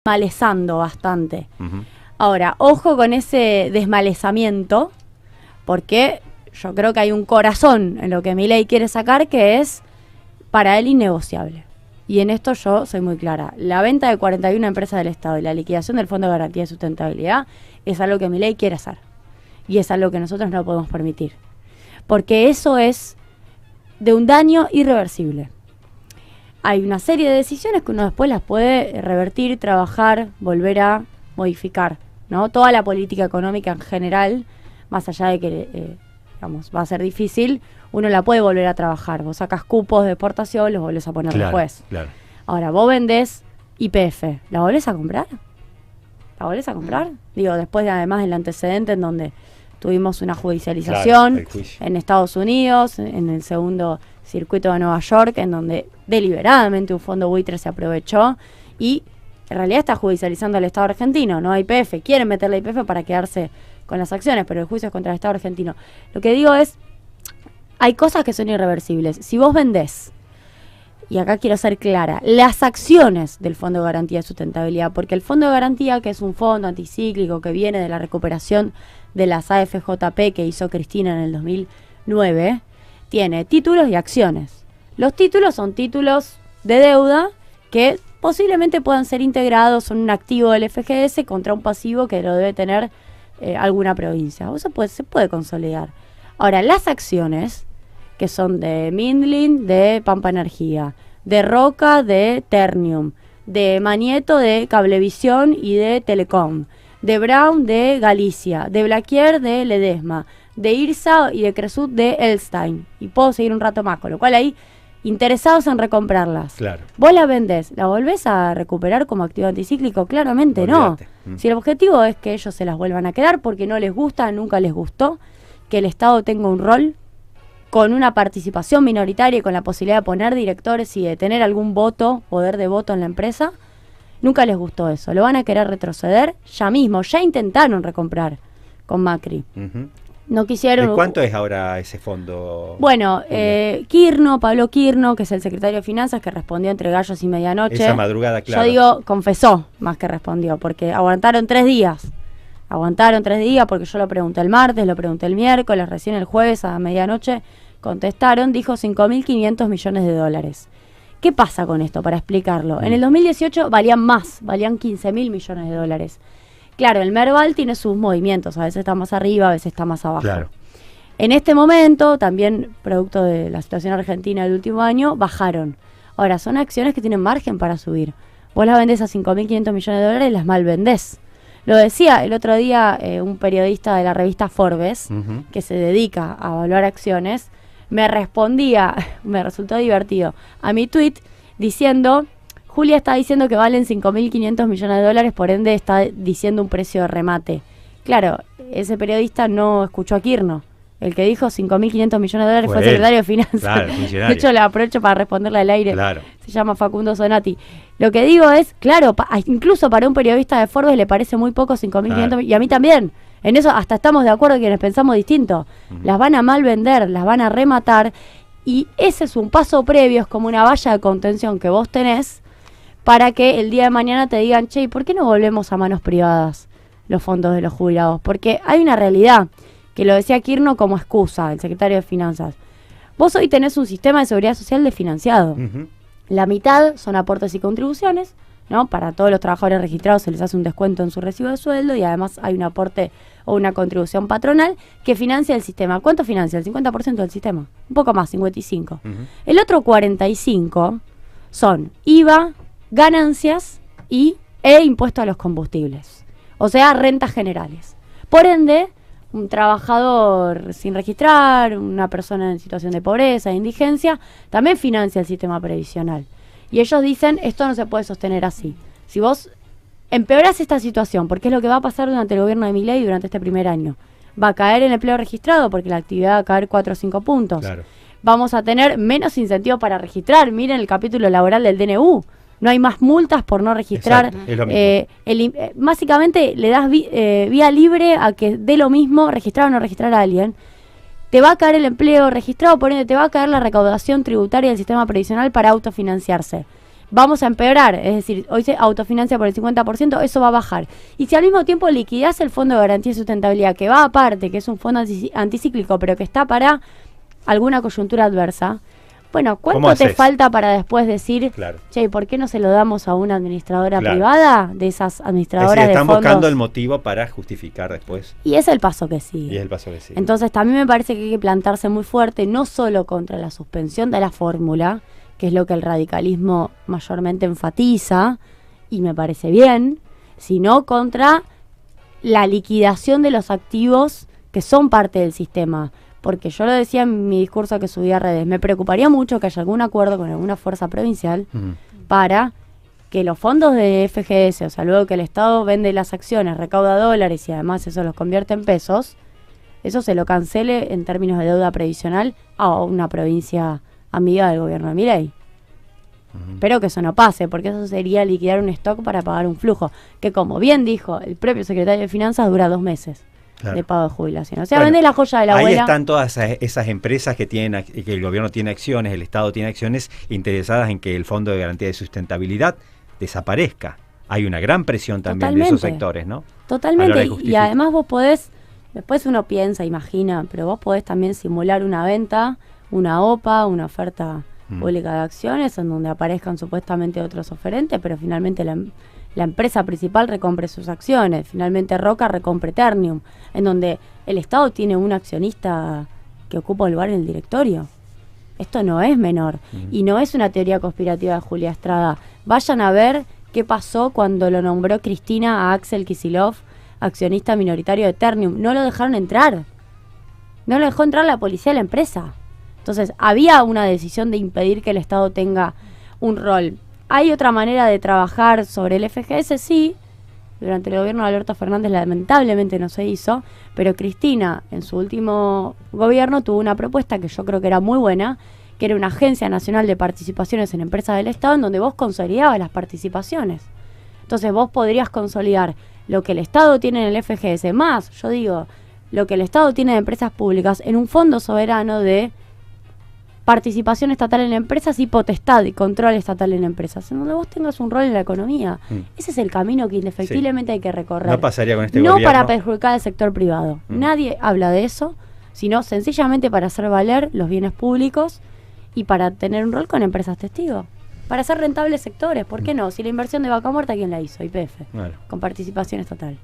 desmalezando bastante. Ahora, ojo con ese desmalezamiento, porque yo creo que hay un corazón en lo que Milei quiere sacar que es para él innegociable. Y en esto yo soy muy clara. La venta de 41 empresas del Estado y la liquidación del Fondo de Garantía de Sustentabilidad es algo que Milei quiere hacer. Y es algo que nosotros no podemos permitir. Porque eso es de un daño irreversible. Hay una serie de decisiones que uno después las puede revertir, trabajar, volver a modificar, ¿no? Toda la política económica en general, más allá de que digamos, va a ser difícil, uno la puede volver a trabajar. Vos sacas cupos de exportación, los volvés a poner después. Claro. Ahora, vos vendés YPF, ¿la volvés a comprar? ¿La volvés a comprar? Digo, después de, además del antecedente en donde tuvimos una judicialización en Estados Unidos, en el segundo circuito de Nueva York, en donde deliberadamente un fondo buitre se aprovechó y en realidad está judicializando al Estado argentino, no a YPF. Quieren meterle a YPF para quedarse con las acciones, pero el juicio es contra el Estado argentino. Lo que digo es, hay cosas que son irreversibles. Si vos vendés, y acá quiero ser clara, las acciones del Fondo de Garantía de Sustentabilidad, porque el Fondo de Garantía, que es un fondo anticíclico que viene de la recuperación de las AFJP que hizo Cristina en el 2009, tiene títulos y acciones. Los títulos son títulos de deuda que posiblemente puedan ser integrados en un activo del FGS contra un pasivo que lo debe tener alguna provincia. Eso se puede consolidar. Ahora, las acciones, que son de Mindlin, de Pampa Energía, de Roca, de Ternium, de Manieto, de Cablevisión y de Telecom, de Brown, de Galicia, de Blaquier, de Ledesma, de Irsa y de Cresut, de Elstein. Y puedo seguir un rato más, con lo cual ahí interesados en recomprarlas. Claro. Vos la vendés, ¿la volvés a recuperar como activo anticíclico? Claramente olvídate. No. Si el objetivo es que ellos se las vuelvan a quedar porque no les gusta, nunca les gustó, que el Estado tenga un rol con una participación minoritaria y con la posibilidad de poner directores y de tener algún voto, poder de voto en la empresa, nunca les gustó eso. Lo van a querer retroceder ya mismo. Ya intentaron recomprar con Macri. No quisieron. ¿De cuánto es ahora ese fondo? Bueno, Pablo Quirno, que es el secretario de Finanzas, que respondió entre gallos y medianoche. Esa madrugada, claro. Yo digo, confesó más que respondió, porque aguantaron 3 días. Aguantaron 3 días porque yo lo pregunté el martes, lo pregunté el miércoles, recién el jueves a medianoche contestaron, dijo 5.500 millones de dólares. ¿Qué pasa con esto? Para explicarlo. En el 2018 valían más, valían 15.000 millones de dólares. Claro, el Merval tiene sus movimientos, a veces está más arriba, a veces está más abajo. Claro. En este momento, también producto de la situación argentina del último año, bajaron. Ahora, son acciones que tienen margen para subir. Vos las vendés a 5.500 millones de dólares y las mal vendés. Lo decía el otro día un periodista de la revista Forbes, que se dedica a evaluar acciones, me respondía, me resultó divertido, a mi tweet diciendo, Julia está diciendo que valen 5.500 millones de dólares, por ende está diciendo un precio de remate. Claro, ese periodista no escuchó a Quirno. El que dijo 5.500 millones de dólares fue el secretario de Finanzas. Claro, de hecho, le aprovecho para responderle al aire. Claro. Se llama Facundo Zonati. Lo que digo es, claro, incluso para un periodista de Forbes le parece muy poco 5.500, y a mí también. En eso hasta estamos de acuerdo quienes pensamos distinto. Las van a mal vender, las van a rematar, y ese es un paso previo, es como una valla de contención que vos tenés para que el día de mañana te digan, che, ¿por qué no volvemos a manos privadas los fondos de los jubilados? Porque hay una realidad, que lo decía Quirno como excusa, el secretario de Finanzas. Vos hoy tenés un sistema de seguridad social desfinanciado. La mitad son aportes y contribuciones, ¿no? Para todos los trabajadores registrados se les hace un descuento en su recibo de sueldo y además hay un aporte o una contribución patronal que financia el sistema. ¿Cuánto financia? El 50% del sistema. Un poco más, 55%. El otro 45% son IVA, ganancias e impuesto a los combustibles. O sea, rentas generales. Por ende, un trabajador sin registrar, una persona en situación de pobreza, de indigencia, también financia el sistema previsional. Y ellos dicen, esto no se puede sostener así. Si vos empeorás esta situación, porque es lo que va a pasar durante el gobierno de Milei durante este primer año, va a caer el empleo registrado porque la actividad va a caer 4 o 5 puntos. Claro. Vamos a tener menos incentivo para registrar. Miren el capítulo laboral del DNU. No hay más multas por no registrar. Exacto, es lo mismo. Básicamente le das vía libre a que dé lo mismo registrar o no registrar a alguien. Te va a caer el empleo registrado, por ende te va a caer la recaudación tributaria del sistema previsional para autofinanciarse. vamos a empeorar, es decir, hoy se autofinancia por el 50%, eso va a bajar. Y si al mismo tiempo liquidás el Fondo de Garantía y Sustentabilidad, que va aparte, que es un fondo anticíclico, pero que está para alguna coyuntura adversa, bueno, ¿cuánto te falta para después decir, claro, che, ¿por qué no se lo damos a una administradora privada de esas administradoras de fondos? Están buscando el motivo para justificar después. Y es el paso que sigue. Entonces también me parece que hay que plantarse muy fuerte, no solo contra la suspensión de la fórmula, que es lo que el radicalismo mayormente enfatiza, y me parece bien, sino contra la liquidación de los activos que son parte del sistema. Porque yo lo decía en mi discurso que subí a redes, me preocuparía mucho que haya algún acuerdo con alguna fuerza provincial para que los fondos de FGS, o sea, luego que el Estado vende las acciones, recauda dólares y además eso los convierte en pesos, eso se lo cancele en términos de deuda previsional a una provincia amiga del gobierno de Milei. Espero que eso no pase, porque eso sería liquidar un stock para pagar un flujo, que como bien dijo el propio secretario de Finanzas, dura 2 meses. Claro. De pago de jubilación. O sea, vende la joya de la abuela. Ahí están todas esas empresas que el gobierno tiene acciones, el Estado tiene acciones interesadas en que el Fondo de Garantía de Sustentabilidad desaparezca. Hay una gran presión también de esos sectores, ¿no? Totalmente. Y además vos podés, después uno piensa, imagina, pero vos podés también simular una venta, una OPA, una oferta pública de acciones, en donde aparezcan supuestamente otros oferentes, pero finalmente la empresa principal recompre sus acciones, finalmente Roca recompre Ternium, en donde el Estado tiene un accionista que ocupa un lugar en el directorio. Esto no es menor, y no es una teoría conspirativa de Julia Estrada. Vayan a ver qué pasó cuando lo nombró Cristina a Axel Kicillof, accionista minoritario de Ternium. No lo dejaron entrar. No lo dejó entrar la policía de la empresa. Entonces, había una decisión de impedir que el Estado tenga un rol. ¿Hay otra manera de trabajar sobre el FGS? Sí. Durante el gobierno de Alberto Fernández lamentablemente no se hizo, pero Cristina en su último gobierno tuvo una propuesta que yo creo que era muy buena, que era una agencia nacional de participaciones en empresas del Estado en donde vos consolidabas las participaciones. Entonces vos podrías consolidar lo que el Estado tiene en el FGS, más, yo digo, lo que el Estado tiene de empresas públicas en un fondo soberano de participación estatal en empresas y potestad y control estatal en empresas, en donde vos tengas un rol en la economía. Ese es el camino que indefectiblemente hay que recorrer. No pasaría con este gobierno. No para perjudicar al sector privado. Nadie habla de eso, sino sencillamente para hacer valer los bienes públicos y para tener un rol con empresas testigos. Para hacer rentables sectores, ¿por qué no? Si la inversión de Vaca Muerta, ¿quién la hizo? YPF, con participación estatal.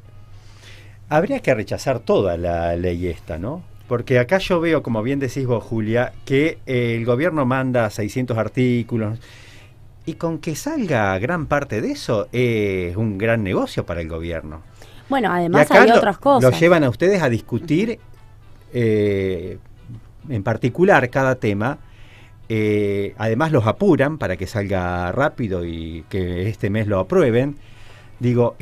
Habría que rechazar toda la ley esta, ¿no? Porque acá yo veo, como bien decís vos, Julia, que el gobierno manda 600 artículos y con que salga gran parte de eso es un gran negocio para el gobierno. Bueno, además hay otras cosas. Lo llevan a ustedes a discutir en particular cada tema. Además los apuran para que salga rápido y que este mes lo aprueben. Digo,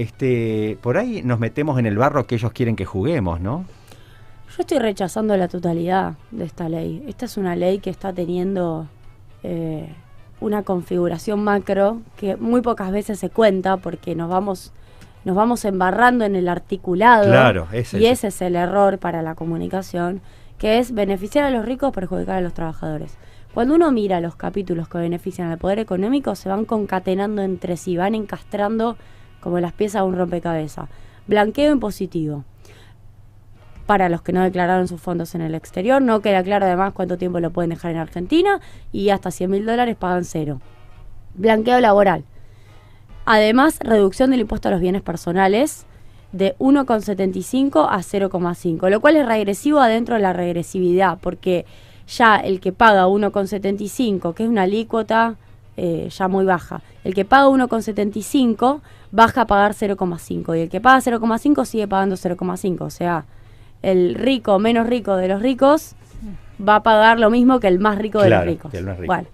por ahí nos metemos en el barro que ellos quieren que juguemos, ¿no? Yo estoy rechazando la totalidad de esta ley. Esta es una ley que está teniendo una configuración macro que muy pocas veces se cuenta porque nos vamos embarrando en el articulado. Claro, ese es el error para la comunicación, que es beneficiar a los ricos, perjudicar a los trabajadores. Cuando uno mira los capítulos que benefician al poder económico, se van concatenando entre sí, van encastrando como las piezas de un rompecabezas. Blanqueo impositivo. Para los que no declararon sus fondos en el exterior, no queda claro además cuánto tiempo lo pueden dejar en Argentina y hasta $100.000 pagan 0. Blanqueo laboral. Además, reducción del impuesto a los bienes personales de 1,75 a 0,5, lo cual es regresivo adentro de la regresividad, porque ya el que paga 1,75, que es una alícuota ya muy baja, el que paga 1,75 baja a pagar 0,5 y el que paga 0,5 sigue pagando 0,5, o sea, el rico menos rico de los ricos va a pagar lo mismo que el más rico de los ricos. Bueno,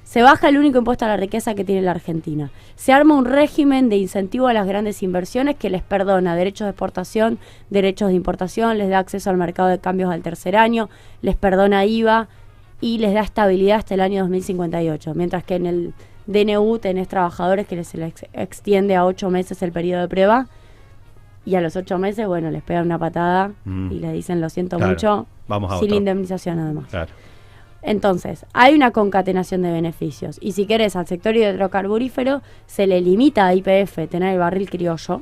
se baja el único impuesto a la riqueza que tiene la Argentina. Se arma un régimen de incentivo a las grandes inversiones que les perdona derechos de exportación, derechos de importación, les da acceso al mercado de cambios al tercer año, les perdona IVA y les da estabilidad hasta el año 2058. Mientras que en el DNU tenés trabajadores que se les extiende a 8 meses el periodo de prueba. Y a los 8 meses, bueno, les pegan una patada y les dicen lo siento mucho, sin indemnización además. Entonces, hay una concatenación de beneficios. Y si querés, al sector hidrocarburífero se le limita a YPF tener el barril criollo.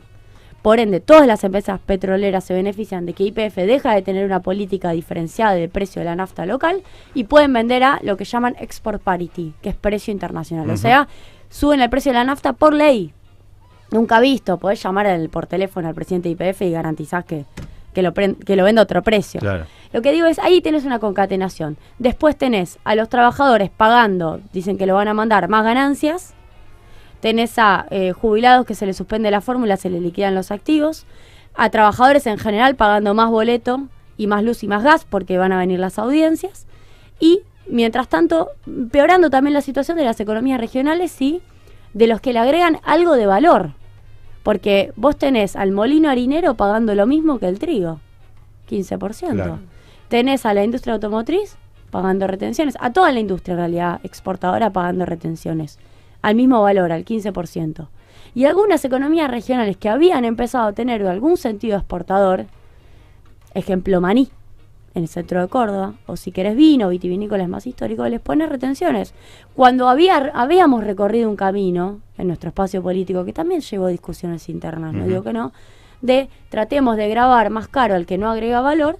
Por ende, todas las empresas petroleras se benefician de que YPF deja de tener una política diferenciada de precio de la nafta local y pueden vender a lo que llaman export parity, que es precio internacional. O sea, suben el precio de la nafta por ley. Nunca visto. Podés llamar por teléfono al presidente de YPF y garantizás que lo venda a otro precio. Claro. Lo que digo es, ahí tenés una concatenación. Después tenés a los trabajadores pagando, dicen que lo van a mandar, más ganancias. Tenés a jubilados que se les suspende la fórmula, se les liquidan los activos. A trabajadores en general pagando más boleto y más luz y más gas porque van a venir las audiencias. Y, mientras tanto, empeorando también la situación de las economías regionales y de los que le agregan algo de valor. Porque vos tenés al molino harinero pagando lo mismo que el trigo, 15%. Claro. Tenés a la industria automotriz pagando retenciones, a toda la industria en realidad exportadora pagando retenciones, al mismo valor, al 15%. Y algunas economías regionales que habían empezado a tener algún sentido exportador, ejemplo Maní, en el centro de Córdoba, o si querés vino, vitivinícolas más históricos, les pones retenciones. Cuando habíamos recorrido un camino en nuestro espacio político, que también llevó discusiones internas, no digo que no, de tratemos de gravar más caro al que no agrega valor,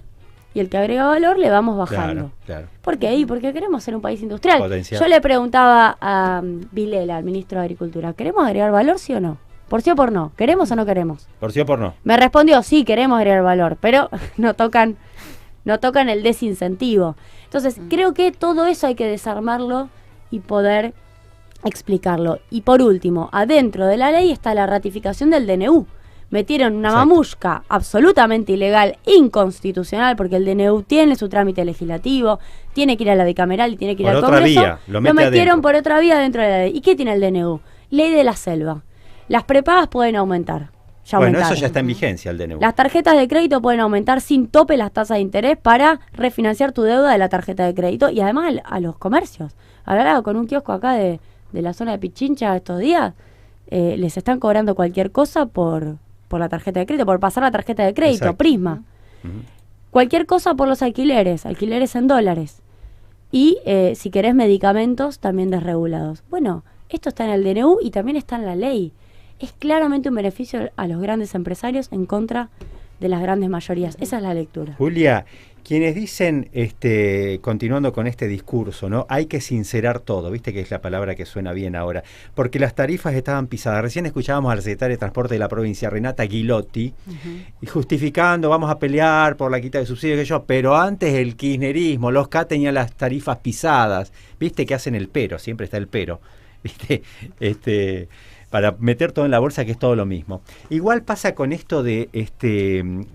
y el que agrega valor le vamos bajando. Claro. ¿Por qué? Y porque queremos ser un país industrial. Potencial. Yo le preguntaba a Vilela, al ministro de Agricultura, ¿queremos agregar valor, sí o no? ¿Por sí o por no? ¿Queremos o no queremos? Por sí o por no. Me respondió, sí, queremos agregar valor, pero no tocan el desincentivo. Entonces, creo que todo eso hay que desarmarlo y poder explicarlo. Y por último, adentro de la ley está la ratificación del DNU. Metieron una mamusca absolutamente ilegal, inconstitucional, porque el DNU tiene su trámite legislativo, tiene que ir a la bicameral y tiene que ir al Congreso. Vía, lo metieron adentro. por otra vía dentro de la ley. ¿Y qué tiene el DNU? Ley de la selva. Las prepagas pueden aumentar. Eso ya está en vigencia, el DNU. Las tarjetas de crédito pueden aumentar sin tope las tasas de interés para refinanciar tu deuda de la tarjeta de crédito y además a los comercios. Hablaba con un kiosco acá de la zona de Pichincha estos días, les están cobrando cualquier cosa por la tarjeta de crédito, por pasar la tarjeta de crédito. Exacto. Prisma. Cualquier cosa por los alquileres en dólares. Y si querés medicamentos, también desregulados. Bueno, esto está en el DNU y también está en la ley. Es claramente un beneficio a los grandes empresarios en contra de las grandes mayorías. Esa es la lectura. Julia, quienes dicen, continuando con este discurso, ¿no? Hay que sincerar todo, viste que es la palabra que suena bien ahora, porque las tarifas estaban pisadas. Recién escuchábamos a la secretaria de Transporte de la provincia, Renata Guilotti, y justificando, vamos a pelear por la quita de subsidios, pero antes el kirchnerismo, los K tenían las tarifas pisadas, viste que hacen el pero, siempre está el pero, viste, para meter todo en la bolsa, que es todo lo mismo. Igual pasa con esto de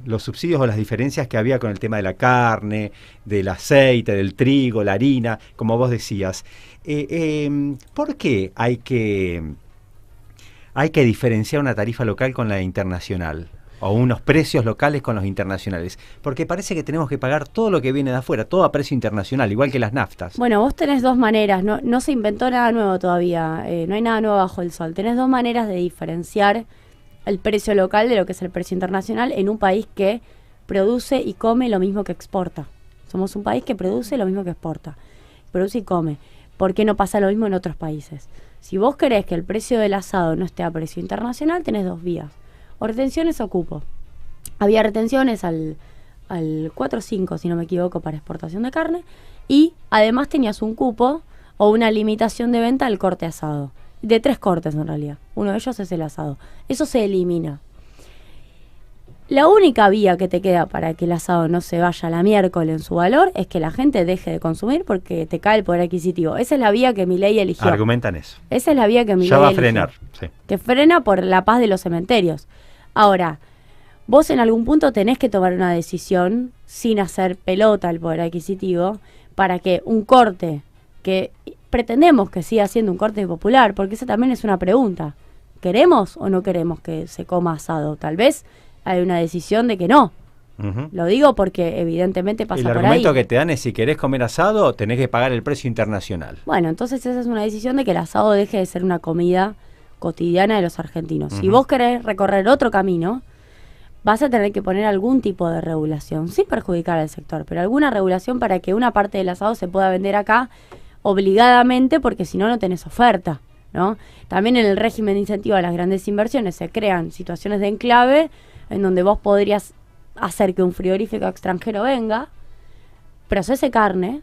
los subsidios o las diferencias que había con el tema de la carne, del aceite, del trigo, la harina, como vos decías. ¿Por qué hay que diferenciar una tarifa local con la internacional? O unos precios locales con los internacionales. Porque parece que tenemos que pagar todo lo que viene de afuera, todo a precio internacional, igual que las naftas. Bueno, vos tenés dos maneras, no se inventó nada nuevo todavía, no hay nada nuevo bajo el sol. Tenés dos maneras de diferenciar el precio local de lo que es el precio internacional en un país que produce y come lo mismo que exporta. Somos un país que produce lo mismo que exporta, produce y come. ¿Por qué no pasa lo mismo en otros países? Si vos querés que el precio del asado no esté a precio internacional, tenés dos vías. O retenciones o cupo. Había retenciones al 4 o 5, si no me equivoco, para exportación de carne, y además tenías un cupo o una limitación de venta al corte asado, de 3 cortes en realidad. Uno de ellos es el asado. Eso se elimina. La única vía que te queda para que el asado no se vaya a la miércoles en su valor es que la gente deje de consumir porque te cae el poder adquisitivo. Esa es la vía que Milei eligió. Argumentan eso. Esa es la vía que Milei ya va a eligió, frenar, sí. Que frena por la paz de los cementerios. Ahora, vos en algún punto tenés que tomar una decisión sin hacer pelota al poder adquisitivo para que un corte que pretendemos que siga siendo un corte popular, porque esa también es una pregunta. ¿Queremos o no queremos que se coma asado? Tal vez hay una decisión de que no. Lo digo porque evidentemente pasa por ahí. El argumento que te dan es si querés comer asado, tenés que pagar el precio internacional. Bueno, entonces esa es una decisión de que el asado deje de ser una comida cotidiana de los argentinos. Si vos querés recorrer otro camino, vas a tener que poner algún tipo de regulación, sin perjudicar al sector, pero alguna regulación para que una parte del asado se pueda vender acá obligadamente, porque si no, no tenés oferta, ¿no? También en el régimen de incentivo a las grandes inversiones se crean situaciones de enclave en donde vos podrías hacer que un frigorífico extranjero venga, procese carne,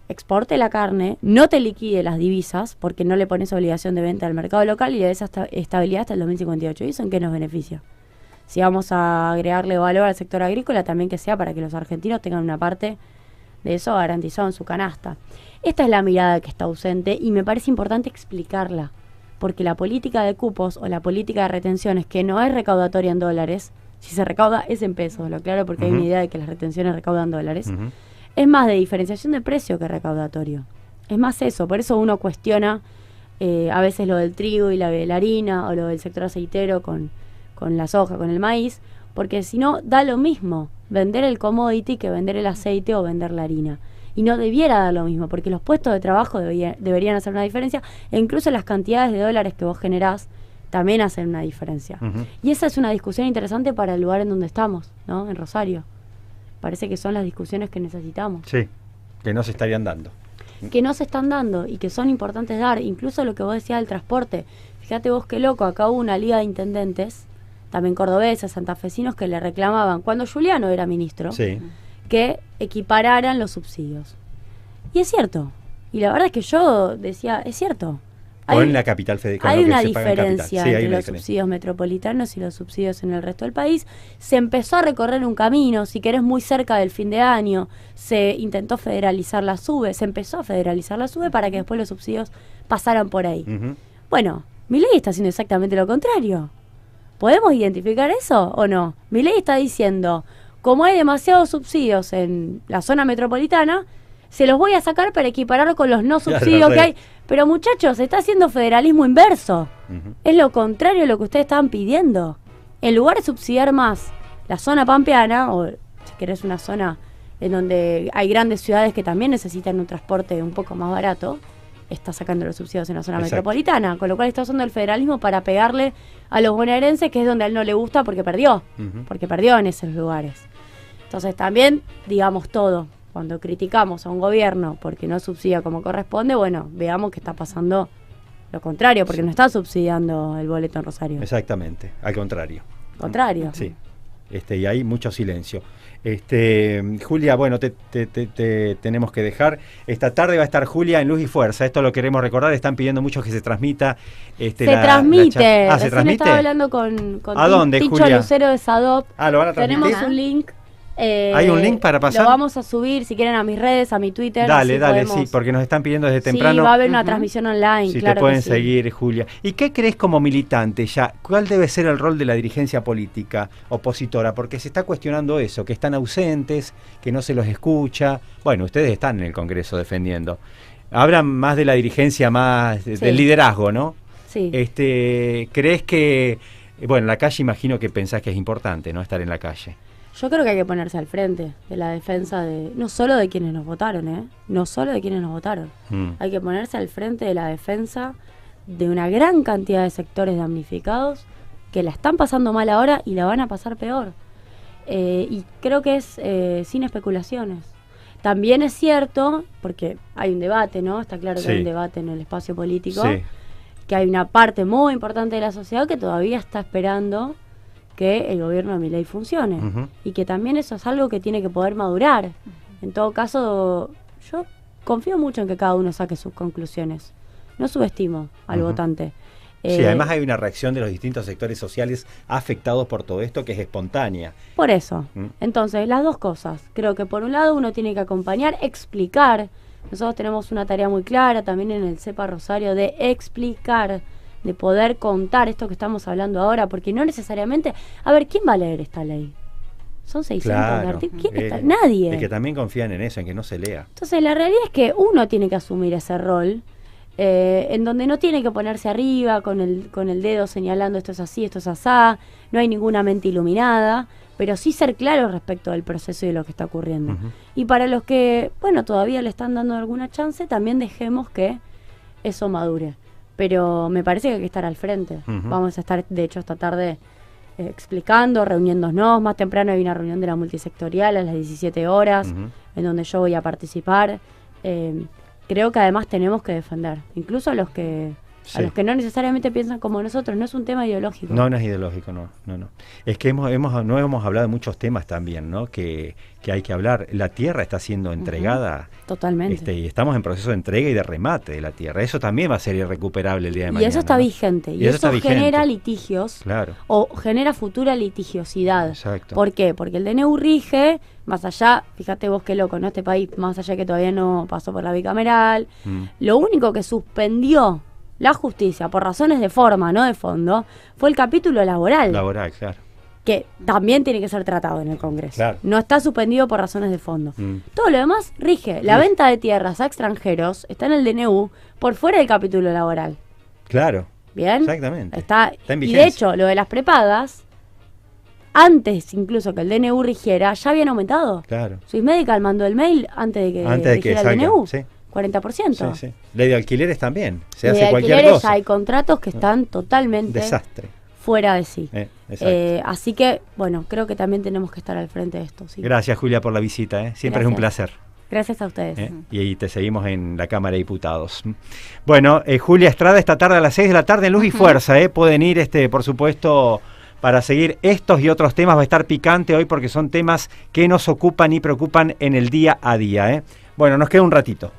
exporte la carne, no te liquide las divisas porque no le pones obligación de venta al mercado local y le des estabilidad hasta el 2058. ¿Y eso en qué nos beneficia? Si vamos a agregarle valor al sector agrícola, también que sea para que los argentinos tengan una parte de eso garantizado en su canasta. Esta es la mirada que está ausente y me parece importante explicarla, porque la política de cupos o la política de retenciones, que no es recaudatoria en dólares, si se recauda es en pesos, lo claro, porque hay una idea de que las retenciones recaudan dólares, es más de diferenciación de precio que recaudatorio. Es más eso, por eso uno cuestiona a veces lo del trigo y la harina, o lo del sector aceitero con la soja, con el maíz, porque si no, da lo mismo vender el commodity que vender el aceite o vender la harina. Y no debiera dar lo mismo, porque los puestos de trabajo deberían hacer una diferencia, e incluso las cantidades de dólares que vos generás también hacen una diferencia. Y esa es una discusión interesante para el lugar en donde estamos, ¿no? En Rosario. Parece que son las discusiones que necesitamos. Sí, que no se estarían dando. Que no se están dando y que son importantes dar. Incluso lo que vos decías del transporte. Fíjate vos qué loco, acá hubo una liga de intendentes, también cordobeses, santafesinos, que le reclamaban, cuando Juliano era ministro, que equipararan los subsidios. Y es cierto. Y la verdad es que yo decía, es cierto. Con la capital federal. Hay una diferencia entre los subsidios metropolitanos y los subsidios en el resto del país. Se empezó a recorrer un camino, si querés, muy cerca del fin de año. Se intentó federalizar la SUBE, se empezó a federalizar la SUBE para que después los subsidios pasaran por ahí. Bueno, Milei está haciendo exactamente lo contrario. ¿Podemos identificar eso o no? Milei está diciendo, como hay demasiados subsidios en la zona metropolitana, se los voy a sacar para equiparar con los no subsidios que hay. Pero muchachos, se está haciendo federalismo inverso. Es lo contrario de lo que ustedes estaban pidiendo. En lugar de subsidiar más la zona pampeana, o si querés una zona en donde hay grandes ciudades que también necesitan un transporte un poco más barato, está sacando los subsidios en la zona metropolitana, con lo cual está usando el federalismo para pegarle a los bonaerenses, que es donde a él no le gusta porque perdió, porque perdió en esos lugares. Entonces también, digamos todo, cuando criticamos a un gobierno porque no subsidia como corresponde, bueno, veamos que está pasando lo contrario, porque no está subsidiando el boleto en Rosario. Exactamente, al contrario. Contrario. Sí, y hay mucho silencio. Julia, bueno, te tenemos que dejar. Esta tarde va a estar Julia en Luz y Fuerza. Esto lo queremos recordar. Están pidiendo mucho que se transmita. Se transmite. ¿Se transmite? Estaba hablando con ¿A dónde, Ticho Julia? Lucero de Sadop. ¿Lo van a transmitir? Tenemos un link. ¿Hay un link para pasar? Lo vamos a subir, si quieren, a mis redes, a mi Twitter. Dale, sí, porque nos están pidiendo desde temprano. Sí, va a haber una transmisión online, si claro. Te pueden seguir, Julia. ¿Y qué crees como militante ya? ¿Cuál debe ser el rol de la dirigencia política opositora? Porque se está cuestionando eso, que están ausentes, que no se los escucha. Bueno, ustedes están en el Congreso defendiendo. Hablan más de la dirigencia, más del liderazgo, ¿no? Sí. ¿Crees que, bueno, en la calle imagino que pensás que es importante, ¿no? Estar en la calle. Yo creo que hay que ponerse al frente de la defensa de, no solo de quienes nos votaron, no solo de quienes nos votaron. Hay que ponerse al frente de la defensa de una gran cantidad de sectores damnificados que la están pasando mal ahora y la van a pasar peor. Y creo que es sin especulaciones. También es cierto, porque hay un debate, ¿no? Está claro que hay un debate en el espacio político, que hay una parte muy importante de la sociedad que todavía está esperando que el gobierno de Milei funcione, y que también eso es algo que tiene que poder madurar. En todo caso, yo confío mucho en que cada uno saque sus conclusiones. No subestimo al votante. Sí, además hay una reacción de los distintos sectores sociales afectados por todo esto que es espontánea. Por eso. Entonces, las dos cosas. Creo que por un lado uno tiene que acompañar, explicar. Nosotros tenemos una tarea muy clara también en el CEPA Rosario de explicar, de poder contar esto que estamos hablando ahora, porque no necesariamente... A ver, ¿quién va a leer esta ley? Son 600 artículos. Nadie. Y que también confían en eso, en que no se lea. Entonces, la realidad es que uno tiene que asumir ese rol, en donde no tiene que ponerse arriba con el dedo señalando esto es así, esto es asá, no hay ninguna mente iluminada, pero sí ser claro respecto del proceso y de lo que está ocurriendo. Y para los que, bueno, todavía le están dando alguna chance, también dejemos que eso madure. Pero me parece que hay que estar al frente. Vamos a estar, de hecho, esta tarde explicando, reuniéndonos. Más temprano hay una reunión de la multisectorial a las 17 horas, en donde yo voy a participar. Creo que además tenemos que defender, incluso a los que no necesariamente piensan como nosotros. No es un tema ideológico. No, no es ideológico, no. Es que no hemos hablado de muchos temas también, ¿no? Que hay que hablar. La tierra está siendo entregada. Totalmente. Y estamos en proceso de entrega y de remate de la tierra. Eso también va a ser irrecuperable el día de mañana. Y eso está vigente. Y eso genera litigios. Claro. O genera futura litigiosidad. Exacto. ¿Por qué? Porque el DNU rige, más allá, fíjate vos qué loco, ¿no? Este país, más allá que todavía no pasó por la bicameral, lo único que suspendió la justicia, por razones de forma, no de fondo, fue el capítulo laboral. Laboral, claro. Que también tiene que ser tratado en el Congreso. Claro. No está suspendido por razones de fondo. Todo lo demás rige. La venta de tierras a extranjeros está en el DNU por fuera del capítulo laboral. Claro. ¿Bien? Exactamente. Está en vigencia. Y de hecho, lo de las prepagas, antes incluso que el DNU rigiera, ya habían aumentado. Claro. Swiss Medical mandó el mail antes de que salga el DNU. Sí. 40%. Sí. Ley de alquileres también. Se Ley hace de cualquier alquileres, cosa. ya hay contratos que están totalmente desastre. Fuera de sí. Así que, bueno, creo que también tenemos que estar al frente de esto. Sí. Gracias, Julia, por la visita. Siempre Gracias. Es un placer. Gracias a ustedes. Y te seguimos en la Cámara de Diputados. Bueno, Julia Estrada, esta tarde a las 6 de la tarde en Luz y Fuerza. Pueden ir, por supuesto, para seguir estos y otros temas. Va a estar picante hoy porque son temas que nos ocupan y preocupan en el día a día. Bueno, nos queda un ratito.